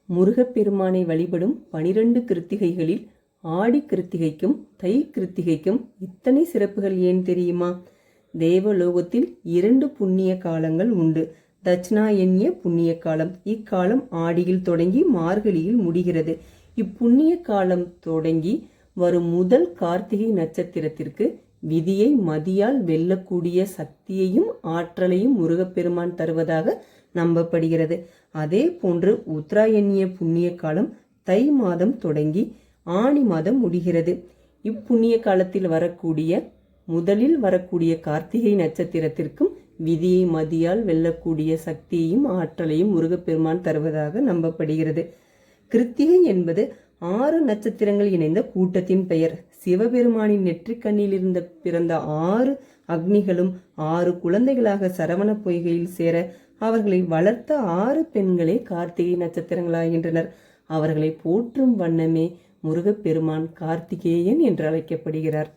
முருகப்பெருமானை வழிபடும் 12 கிருத்திகைகளில் ஆடி கிருத்திகைக்கும் தை கிருத்திகைக்கும் இத்தனை சிறப்புகள் ஏன் தெரியுமா? தேவலோகத்தில் 2 புண்ணிய காலங்கள் உண்டு. தட்சிணாயன்ய புண்ணிய காலம். இக்காலம் ஆடியில் தொடங்கி மார்கழியில் முடிகிறது. இப்புண்ணிய காலம் தொடங்கி வரும் முதல் கார்த்திகை நட்சத்திரத்திற்கு விதியை மதியால் வெல்லக்கூடிய சக்தியையும் ஆற்றலையும் முருகப்பெருமான் தருவதாக நம்பப்படுகிறது. அதே போன்று உத்தராயண்ய புண்ணிய காலம் தை மாதம் தொடங்கி ஆணி மாதம் முடிகிறது. இப்புண்ணிய காலத்தில் முதலில் வரக்கூடிய கார்த்திகை நட்சத்திரத்திற்கும் விதியை மதியால் வெல்லக்கூடிய சக்தியையும் ஆற்றலையும் முருகப்பெருமான் தருவதாக நம்பப்படுகிறது. கிருத்திகை என்பது 6 நட்சத்திரங்கள் இணைந்த கூட்டத்தின் பெயர். சிவபெருமானின் நெற்றிக்கண்ணிலிருந்து பிறந்த 6 அக்னிகளும் 6 குழந்தைகளாக சரவண பொய்கையில் சேர அவர்களை வளர்த்த 6 பெண்களே கார்த்திகை நட்சத்திரங்களாகின்றனர். அவர்களை போற்றும் வண்ணமே முருகப்பெருமான் கார்த்திகேயன் என்று அழைக்கப்படுகிறார்.